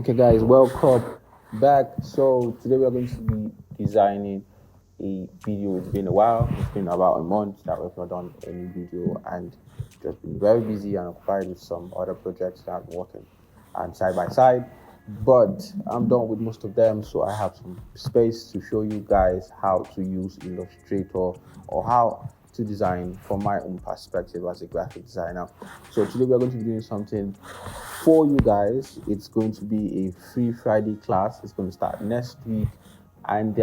Okay guys, welcome back. So today we are going to be designing a video. It's been a while, it's been about a month that we've not done any video, and just been very busy and occupied with some other projects that I'm working and side by side, but I'm done with most of them, so I have some space to show you guys how to use Illustrator or how to design from my own perspective as a graphic designer. So today we're going to be doing something for you guys. It's going to be a free Friday class. It's going to start next week, and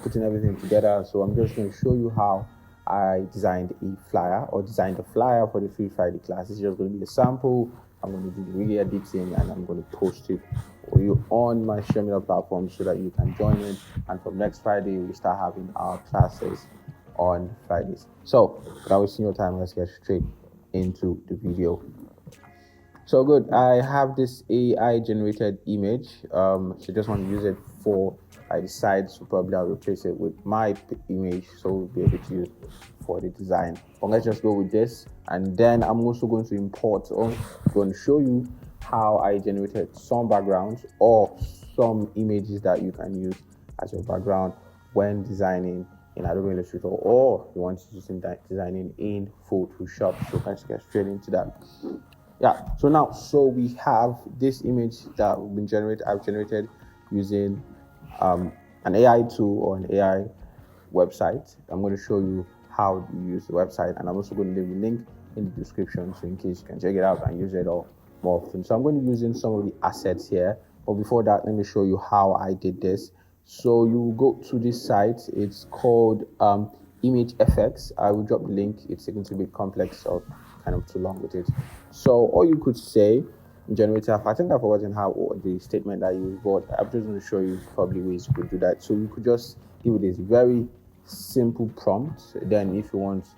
putting everything together. So I'm just going to show you how I designed a flyer, or designed a flyer for the free Friday class. It's just going to be a sample. I'm going to do the video editing, and I'm going to post it for you on my social media platform so that you can join in. And from next Friday, we start having our classes on Fridays. So without wasting your time, let's get straight into the video. So good, I have this AI generated image. So just want to use it for, I decide, so probably I'll replace it with my image, so we'll be able to use for the design. But let's just go with this, and then I'm also going to import, or going to show you how I generated some backgrounds or some images that you can use as your background when designing in Adobe Illustrator, or you want to use in designing in Photoshop. So let's get straight into that. Yeah, so we have this image that I've generated using an AI tool or an AI website. I'm going to show you how to use the website, and I'm also going to leave a link in the description, so in case you can check it out and use it all more often. So I'm going to be using some of the assets here, but before that, let me show you how I did this. So you go to this site. It's called ImageFX. I will drop the link. It's a little bit complex, so kind of too long with it. So all you could say in generator, I think I've forgotten how, or the statement that you use, but I'm just going to show you probably ways you could do that. So you could just give it this very simple prompt. Then if you want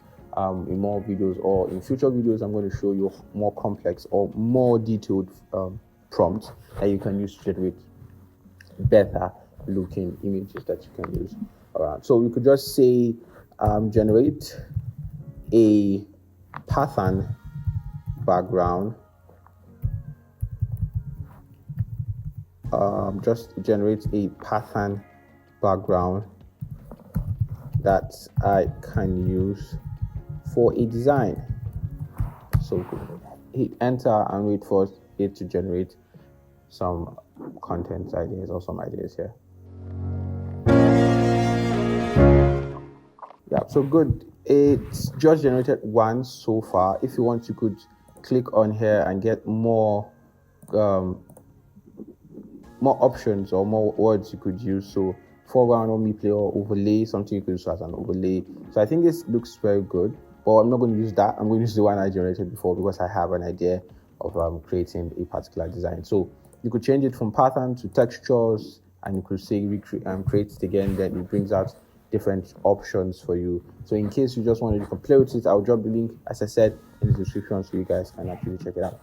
in more videos or in future videos, I'm going to show you more complex or more detailed prompts that you can use to generate better looking images that you can use around. So we could just say generate a pattern background. Just generate a pattern background that I can use for a design. So hit enter and wait for it to generate some content ideas or some ideas here. Yeah, so good. It's just generated one so far. If you want, you could click on here and get more options or more words you could use. So foreground or replay or overlay, something you could use as an overlay. So I think this looks very good, but I'm not going to use that. I'm going to use the one I generated before, because I have an idea of creating a particular design. So you could change it from pattern to textures, and you could say create it again. Then it brings out different options for you. So in case you just wanted to play with it, I'll drop the link, as I said, in the description, so you guys can actually check it out.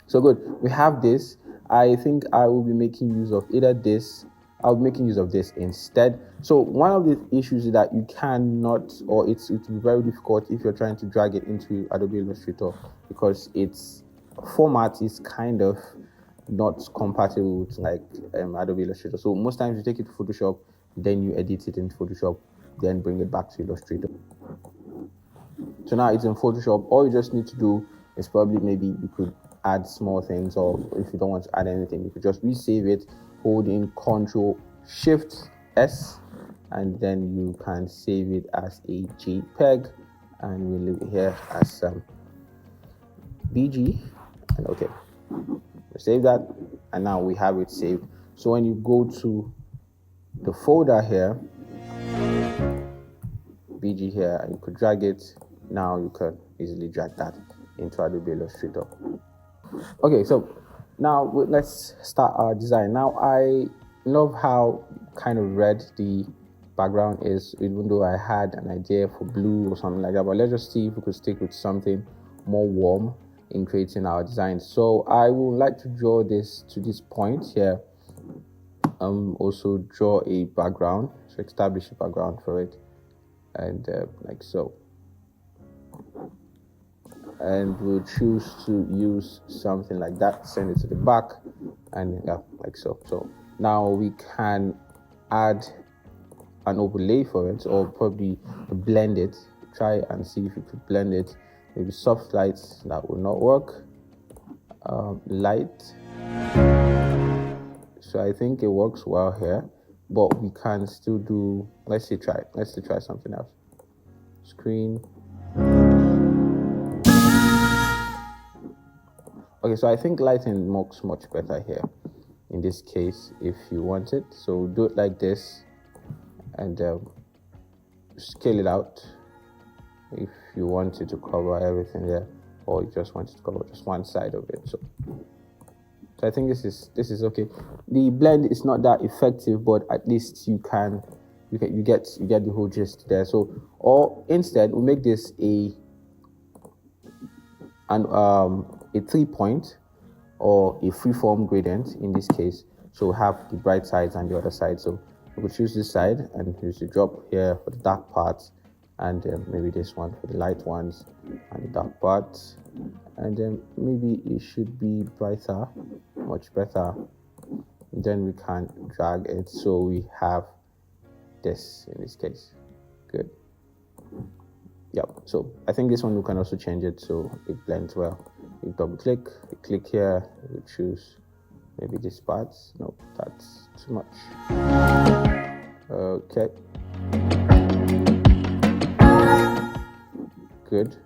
So good, we have this. I think I will be making use of either this. I'll be making use of this instead. So one of the issues is that you cannot, or it will be very difficult if you're trying to drag it into Adobe Illustrator, because its format is kind of not compatible with like Adobe Illustrator. So most times you take it to Photoshop, then you edit it in Photoshop, then bring it back to Illustrator. So now it's in Photoshop. All you just need to do is probably maybe you could add small things, or if you don't want to add anything, you could just resave it holding Ctrl+Shift+S, and then you can save it as a JPEG, and we'll leave it here as BG, and okay, we save that, and now we have it saved. So when you go to the folder here, BG here, and you could drag it. Now you can easily drag that into Adobe Illustrator. Okay, so now let's start our design. Now I love how kind of red the background is, even though I had an idea for blue or something like that. But let's just see if we could stick with something more warm in creating our design. So I would like to draw this to this point here. Also draw a background, so establish a background for it, and like so. And we'll choose to use something like that, send it to the back, and like so. So now we can add an overlay for it, or probably blend it. Try and see if you could blend it. Maybe soft lights, that will not work. Light, so I think it works well here, but we can still do, let's try something else. Screen. Okay, so I think lighting works much better here in this case if you want it. So do it like this and scale it out if you want it to cover everything there, or you just want it to cover just one side of it. So I think this is okay. The blend is not that effective, but at least you get the whole gist there. So, or instead we make this a 3-point or a freeform gradient in this case. So we have the bright sides and the other side. So we could choose this side and use the drop here for the dark parts, and maybe this one for the light ones and the dark parts, and then maybe it should be brighter, much better. Then we can drag it so we have this in this case. Good. Yep. So I think this one we can also change it so it blends well. You double click, you click here, you choose maybe this part. No, that's too much. Okay. Good.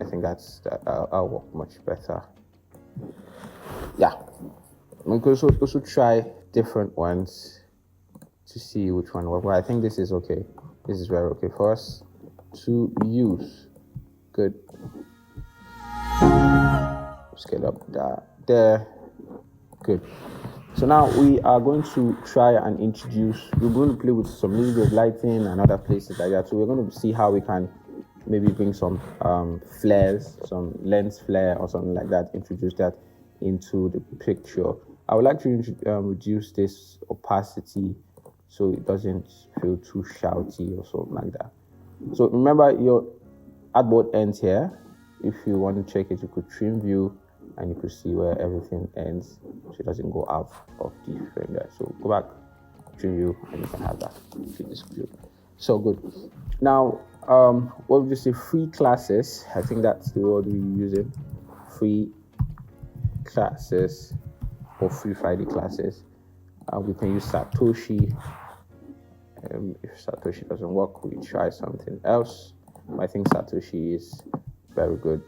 I think that'll work much better. Yeah. We could also try different ones to see which one works. Well, I think this is okay. This is very okay for us to use. Good. Scale up that there. Good. So now we are going to try and introduce, we're going to play with some little bit of lighting and other places like that. So we're going to see how we can maybe bring some flares, some lens flare or something like that, introduce that into the picture. I would like to reduce this opacity so it doesn't feel too shouty or something like that. So remember your artboard ends here. If you want to check it, you could trim view and you could see where everything ends so it doesn't go out of the frame there. So go back, trim view, and you can have that. So good. Now, what would you say? Free classes. I think that's the word we're using. Free classes or free Friday classes. We can use Satoshi. If Satoshi doesn't work, we try something else. I think Satoshi is very good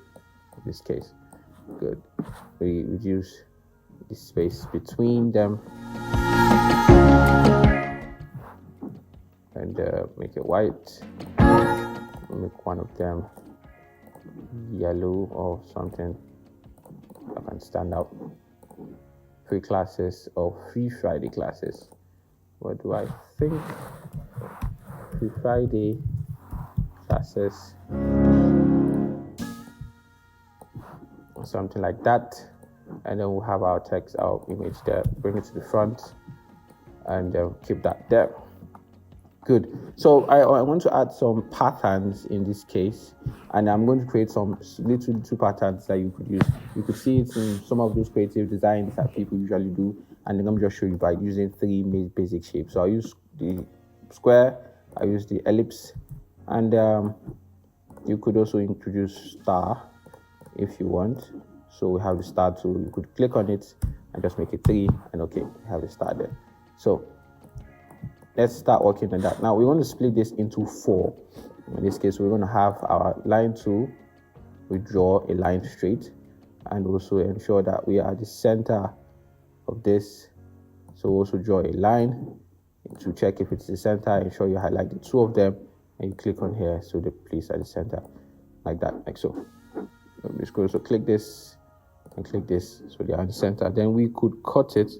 in this case. Good. We reduce the space between them and make it white. Make one of them yellow or something that can stand out. Free classes or free Friday classes. What do I think? Free Friday classes. Something like that. And then we'll have our text, our image there. Bring it to the front and keep that there. Good. So I want to add some patterns in this case, and I'm going to create some little patterns that you could use. You could see it in some of those creative designs that people usually do, and then I'm just show you by using 3 basic shapes. So I'll use the square, I use the ellipse, and you could also introduce star if you want. So we have the star tool. You could click on it and just make it 3, and okay, we have the star there. So let's start working on that. Now we want to split this into 4. In this case, we're going to have our line tool. We draw a line straight and also ensure that we are at the center of this. So also draw a line to check if it's the center. Ensure you highlight the 2 of them and you click on here so they place at the center like that, like so. I'm just going to click this and click this so they are in the center. Then we could cut it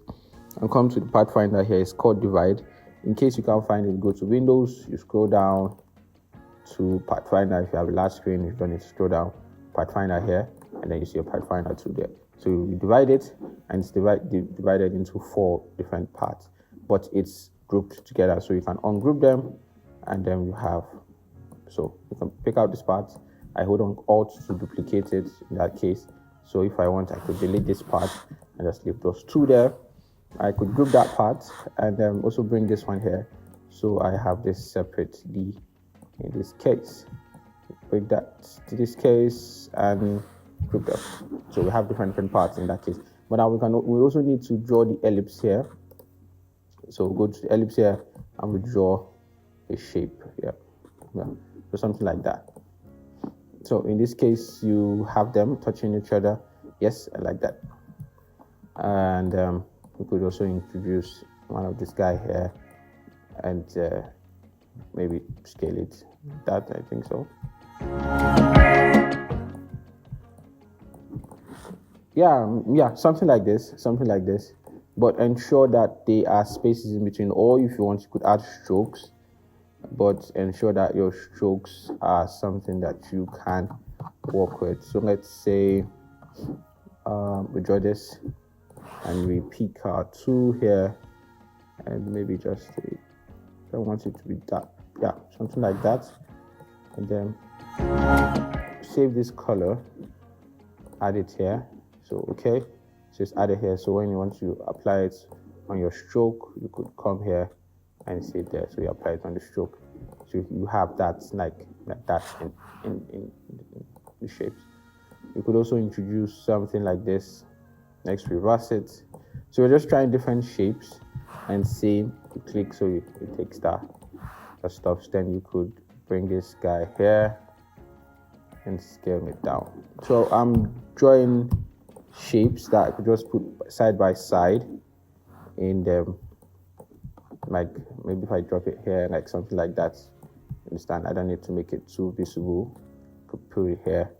and come to the pathfinder here. It's called divide. In case you can't find it, go to Windows, you scroll down to Pathfinder. If you have a large screen, you don't need to scroll down, Pathfinder here, and then you see a Pathfinder tool there. So you divide it, and it's divided into 4 different parts, but it's grouped together. So you can ungroup them, and then you have, so you can pick out this part. I hold on Alt to duplicate it in that case. So if I want, I could delete this part, and just leave those two there. I could group that part and then also bring this one here, so I have this separately in this case. Bring that to this case and group them. So we have different parts in that case. But now we also need to draw the ellipse here. So we'll go to the ellipse here and we draw a shape. Yeah. So something like that. So in this case, you have them touching each other. Yes, I like that. And we could also introduce one of this guy here and maybe scale it. That, I think so. Yeah, something like this. But ensure that there are spaces in between, or if you want, you could add strokes, but ensure that your strokes are something that you can work with. So let's say we draw this and we pick our 2 here, and maybe just I don't want it to be that, yeah, something like that. And then save this color, add it here. So okay, just add it here. So when you want to apply it on your stroke, you could come here and see it there. So you apply it on the stroke. So you have that like that in the shapes. You could also introduce something like this. Next, reverse it. So we're just trying different shapes and see, you click, so it takes that stops. Then you could bring this guy here and scale it down. So I'm drawing shapes that I could just put side by side in them, like maybe if I drop it here, like something like that. Understand? I don't need to make it too visible. I could put it here,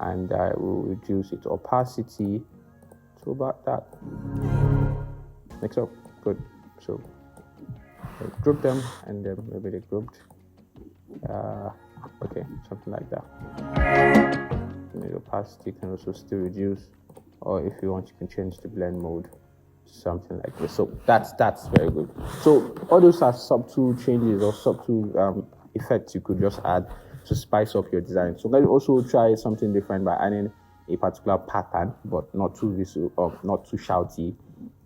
and I will reduce its opacity to about that. Mix up, good. So I group them, and then maybe they grouped. Okay, something like that. And the opacity can also still reduce, or if you want, you can change the blend mode to something like this. So that's very good. So all those are subtle changes or subtle effects you could just add to spice up your design. So let's also try something different by adding a particular pattern, but not too visible or not too shouty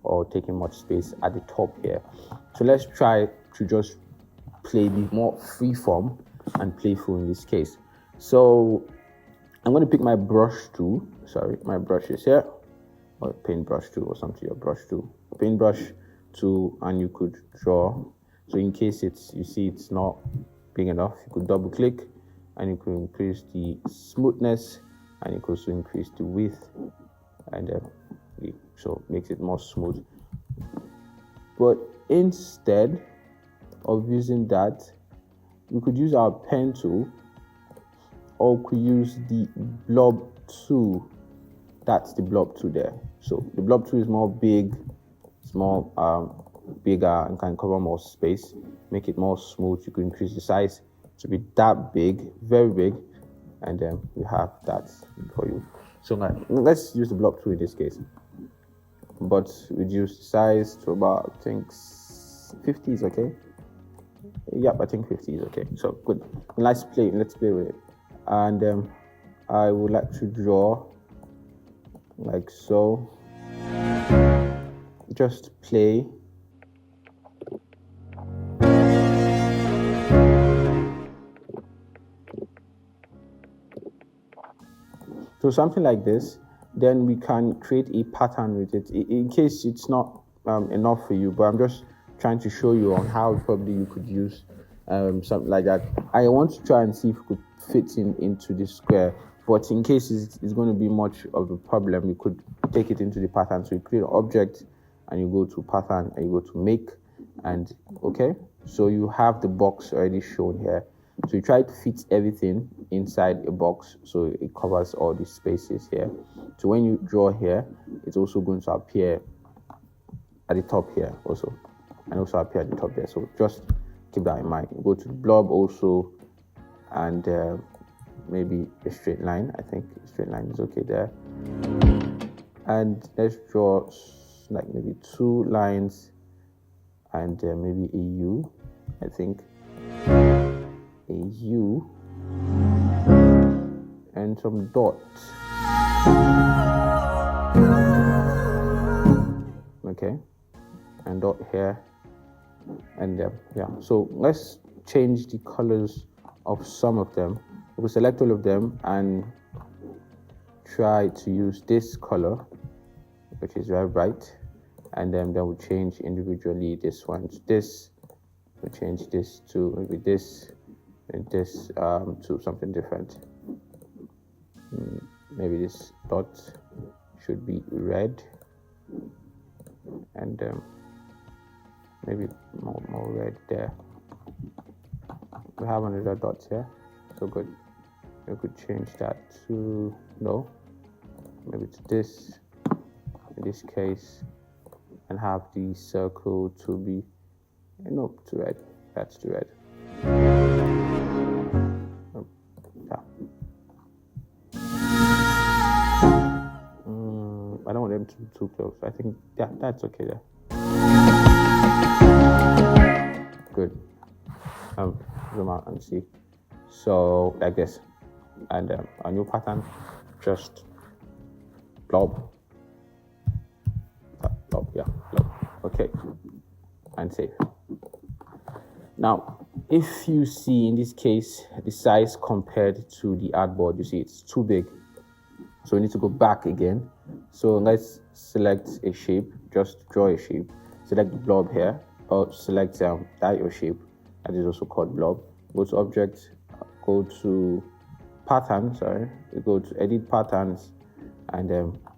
or taking much space at the top here. So let's try to just play the more freeform and playful in this case. So I'm going to pick my brush tool. Sorry, my brush is here, or paintbrush tool or something. Your brush tool, paintbrush tool, and you could draw. So in case you see it's not big enough, you could double click, and you could increase the smoothness, and you could also increase the width, and so makes it more smooth. But instead of using that, we could use our pen tool, or we could use the blob tool. That's the blob tool there. So the blob tool is more big, it's more bigger, and can cover more space, make it more smooth. You could increase the size to be that big, very big, and then we have that for you. So let's use the blob tool in this case, but reduce the size to about, I think 50 is okay. Yep, I think 50 is okay. So good. Let's play with it. And I would like to draw like so. Just play. So something like this. Then we can create a pattern with it. In case it's not enough for you, but I'm just trying to show you on how probably you could use something like that. I want to try and see if it could fit into this square, but in case it's going to be much of a problem, you could take it into the pattern. So you create an object and you go to pattern and you go to make, and okay, so you have the box already shown here. So you try to fit everything inside a box so it covers all the spaces here. So when you draw here, it's also going to appear at the top here also, and also appear at the top there. So just keep that in mind. Go to the blob also, and maybe a straight line. I think a straight line is okay there. And let's draw like maybe 2 lines, and maybe a U. I think a U and some dots. okay, and dot here, and yeah. So let's change the colors of some of them. We'll select all of them and try to use this color, which is very bright, and then we'll change individually this one to this. We'll change this to maybe this, and this to something different. Maybe this dot should be red, and maybe more red there. We have another dot here, so good. We could change that to no, maybe to this in this case, and have the circle to be no, to red. That's to red. Yeah. I don't want them to be too close. I think that's okay there. Good. Zoom out and see. So like this, and a new pattern, just blob. Blob, yeah, blob. Okay, and save. Now, if you see in this case the size compared to the artboard, you see it's too big. So we need to go back again. So let's select a shape, just draw a shape. Select the blob here, or select that your shape, that is also called blob. Go to object, go to pattern, we go to edit patterns, and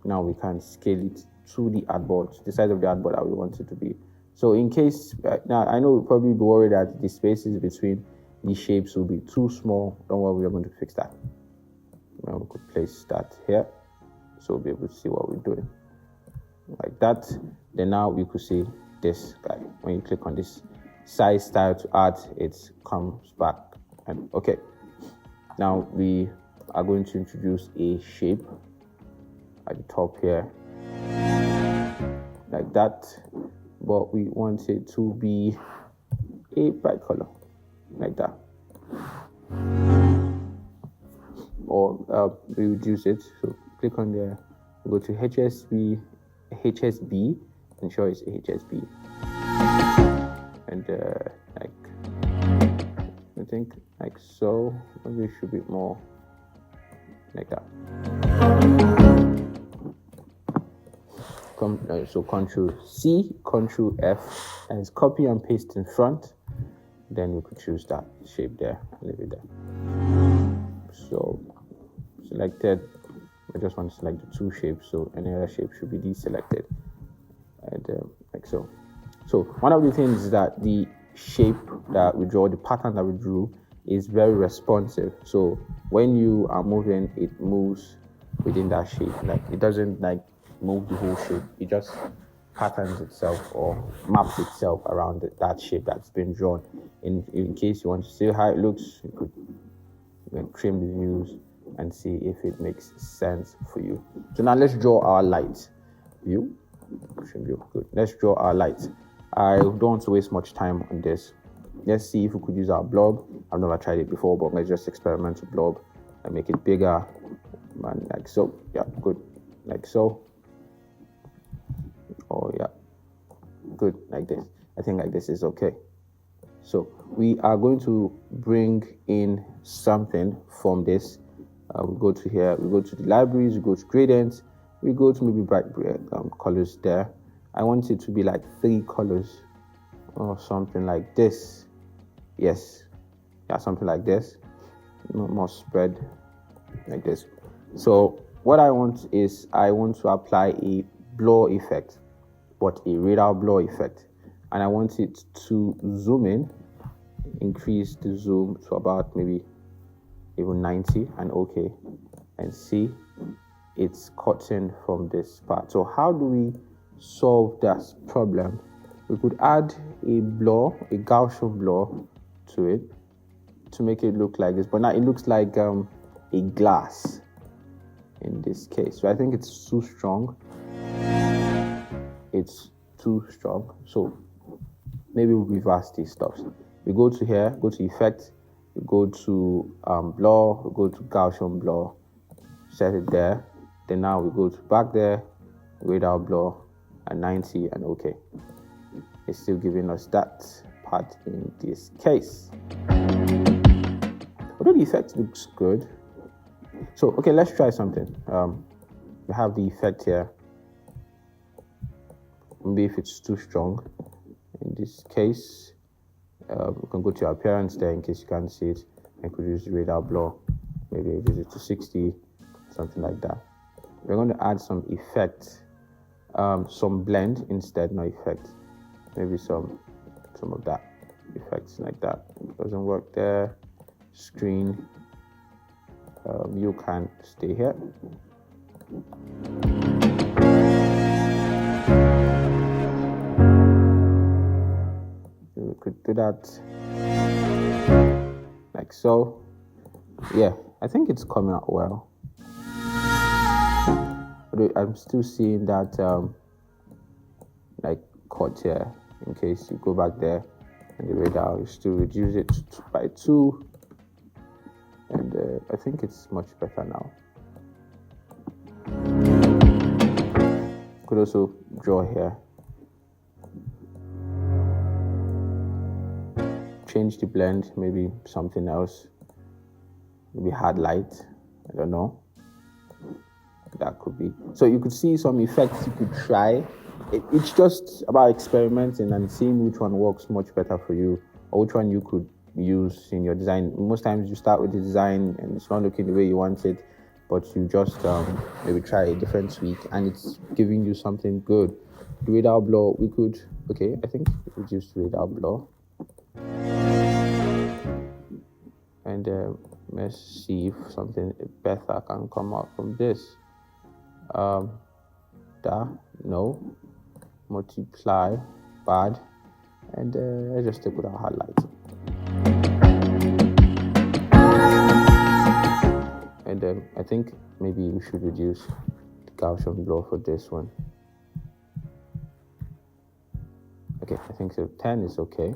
now we can scale it to the artboard, the size of the artboard that we want it to be. So in case, now I know you'll probably be worried that the spaces between the shapes will be too small. Don't worry, we are going to fix that. Now we could place that here, so we'll be able to see what we're doing. Like that. Then now we could see this guy. When you click on this size style to add, it comes back. And okay. Now we are going to introduce a shape at the top here. Like that. But we want it to be a bright color. Like that. Or we reduce it. So click on there, go to HSB, ensure it's HSB, and I think like so. Maybe it should be more like that. So Control C, Control F, and it's copy and paste in front. Then we could choose that shape there, leave it there. So selected. I just want to select the two shapes, so any other shape should be deselected, and like so. So one of the things is that the shape that we draw, the pattern that we drew, is very responsive. So when you are moving, it moves within that shape. Like it doesn't like move the whole shape. It just patterns itself or maps itself around that shape that's been drawn. In case you want to see how it looks, you could trim the views and see if it makes sense for you. So now let's draw our light view. Good. Let's draw our light. I don't want to waste much time on this. Let's see if we could use our blob. I've never tried it before, but let's just experiment with blob and make it bigger. And like so. Yeah, good. Like so. Oh yeah. Good. Like this. I think like this is okay. So we are going to bring in something from this. We go to here, we go to the libraries, we go to gradients, we go to maybe bright colors there. I want it to be like 3 colors or something like this. Yes, yeah, something like this. More spread like this. So what I want is I want to apply a blur effect, but a radar blur effect. And I want it to zoom in, increase the zoom to about maybe even 90 and okay, and see it's cutting from this part. So how do we solve that problem? We could add a blur, a Gaussian blur to it to make it look like this, but now it looks like a glass in this case. So I think it's too strong. It's too strong. So maybe we'll reverse these stuff. We go to here, go to effect, we go to blur, we go to Gaussian blur, set it there. Then now we go to back there, radar blur, and 90 and okay. It's still giving us that part in this case. Although the effect looks good. So okay, let's try something. We have the effect here. Maybe if it's too strong. In this case, we can go to your appearance there in case you can't see it. I could use the radar blur. Maybe reduce it to 60, something like that. We're going to add some effect, some blend instead, no effect. Maybe some of that effects like that. It doesn't work there. Screen. You can stay here. We could do that like so. Yeah, I think it's coming out well. But I'm still seeing that like cut here. In case you go back there and the radar, you still reduce it by 2. And I think it's much better now. Could also draw here. Change the blend, maybe something else. Maybe hard light. I don't know. That could be. So you could see some effects you could try. It's just about experimenting and seeing which one works much better for you, or which one you could use in your design. Most times you start with the design and it's not looking the way you want it, but you just maybe try a different tweak and it's giving you something good. The radar blur, we could, okay, I think we could use radar blur. And let's see if something better can come out from this. No. Multiply, bad. And let's just stick with our highlight. And I think maybe we should reduce the Gaussian blur for this one. Okay, I think so. 10 is okay.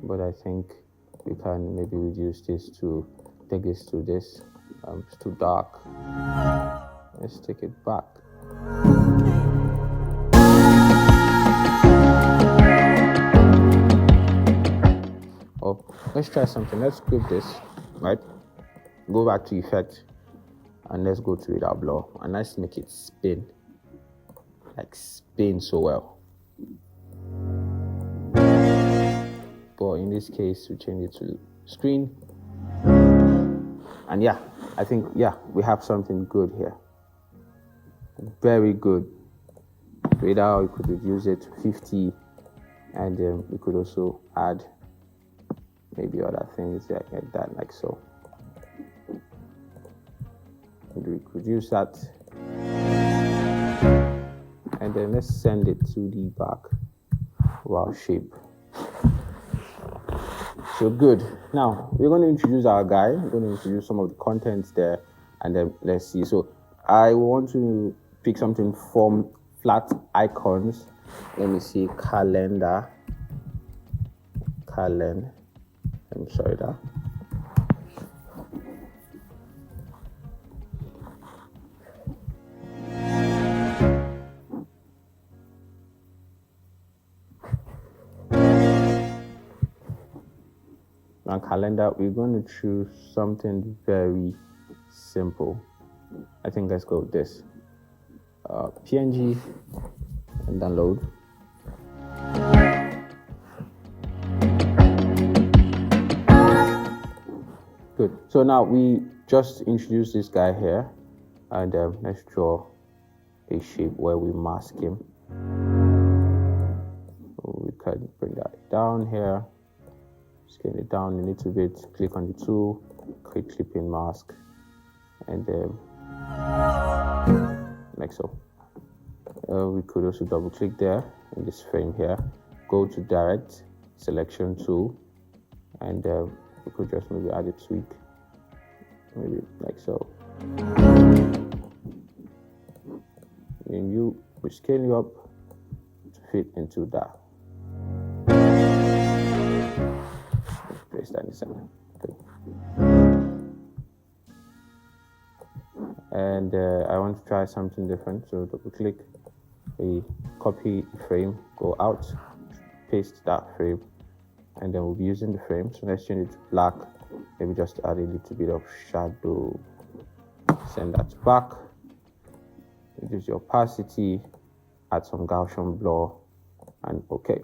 But I think we can maybe reduce this to, take this to this. It's too dark. Let's take it back. Oh, let's try something. Let's group this, right? Go back to effect and let's go to radar blur and let's make it spin. Like spin so well. But in this case, we change it to screen. And yeah, I think, yeah, we have something good here. Very good. Radar, we could reduce it to 50. And we could also add maybe other things like that, like so. And we could use that. And then let's send it to the back of our shape. So good. Now we're going to introduce our guy. We're going to introduce some of the contents there, and then let's see. So I want to pick something from flat icons. Let me see, calendar. I'm sorry that. Now calendar, we're going to choose something very simple. I think let's go with this. PNG and download. Good. So now we just introduced this guy here, and let's draw a shape where we mask him. So we can bring that down here. Scale it down a little bit, click on the tool, create clipping mask, and like so. We could also double click there in this frame here, go to direct selection tool, and we could just maybe add a tweak, maybe like so. And we scale you up to fit into that. Place that in the center. Good. and I want to try something different. So double click, we copy the frame, go out, paste that frame, and then we'll be using the frame. So let's change it to black, maybe just add a little bit of shadow, send that back, reduce the opacity, add some Gaussian blur, and okay.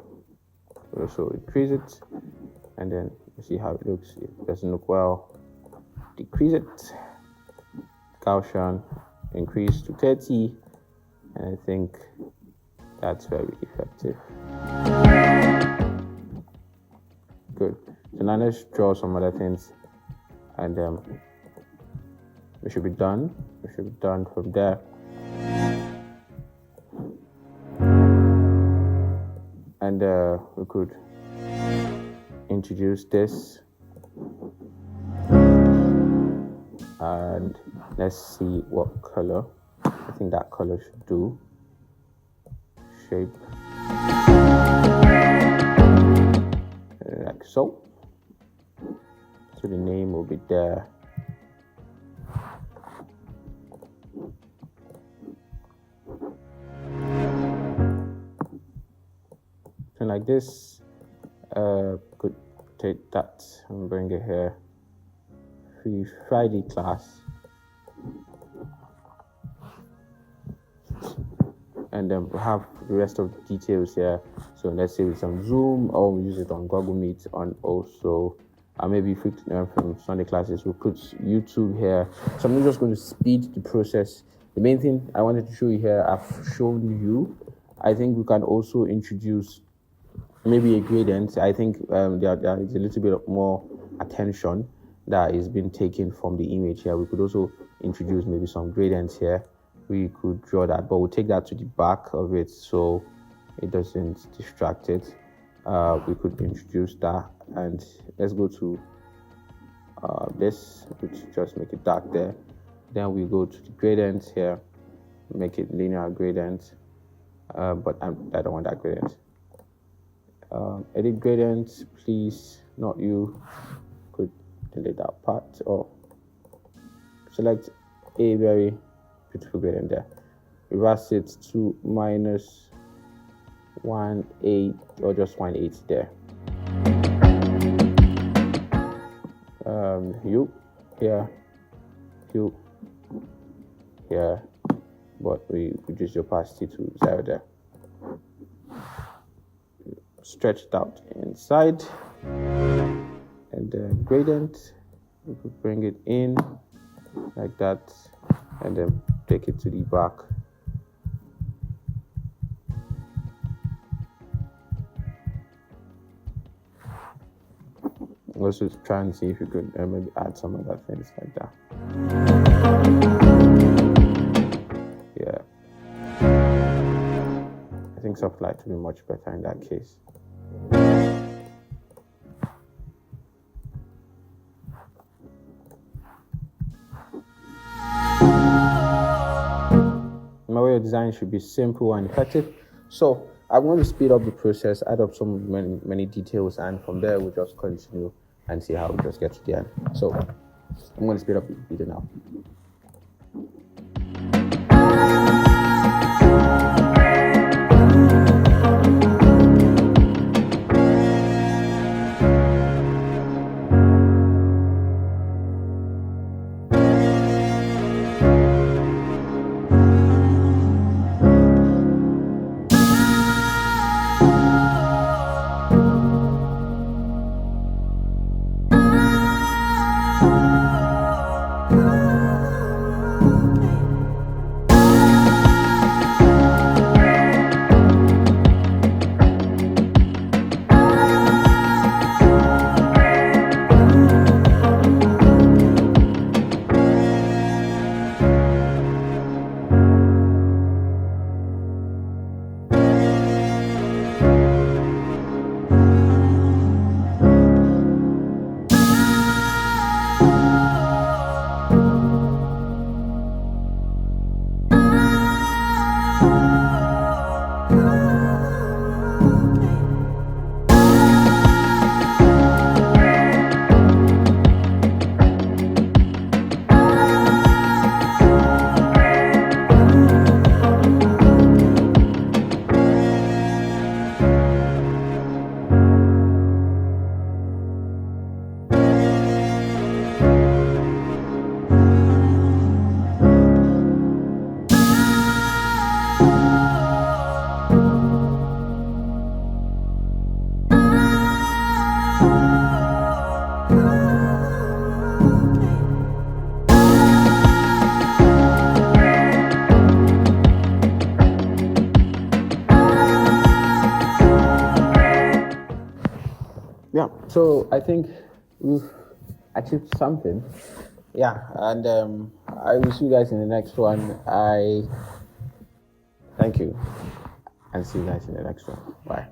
Also increase it, and then you see how it looks. It doesn't look well, decrease it, Gaussian, increase to 30, and I think that's very effective. Good. So now let's draw some other things, and we should be done. We should be done from there. And we could introduce this, and let's see what color. I think that color should do. Shape, like so. So the name will be there. So like this, could take that and bring it here. Free Friday class. And then we'll have the rest of the details here. So let's say it's on Zoom, or we use it on Google Meet, on also maybe if we from Sunday classes, we'll put YouTube here. So I'm just going to speed the process. The main thing I wanted to show you here, I've shown you. I think we can also introduce maybe a gradient. I think there is a little bit more attention that is being taken from the image here. We could also introduce maybe some gradients here. We could draw that, but we'll take that to the back of it so it doesn't distract it. We could introduce that, and let's go to this, which just make it dark there. Then we go to the gradient here, make it linear gradient, but I don't want that gradient. Edit gradient, please, not you. Could delete that part, or select a very beautiful gradient there. Reverse it to -1.8 or just 1.8 there. Hue here, hue here, but we reduce the opacity to 0 there. Stretch it out inside, and then gradient, we could bring it in like that, and then take it to the back. Also try and see if you could maybe add some other things like that. Yeah, I think soft light will be much better in that case. My way of design should be simple and effective. So I'm going to speed up the process, add up some many details, and from there we'll just continue and see how we just get to the end. So I'm going to speed up the video now. Yeah, so I think we've achieved something. Yeah, and I will see you guys in the next one. I thank you, and see you guys in the next one. Bye.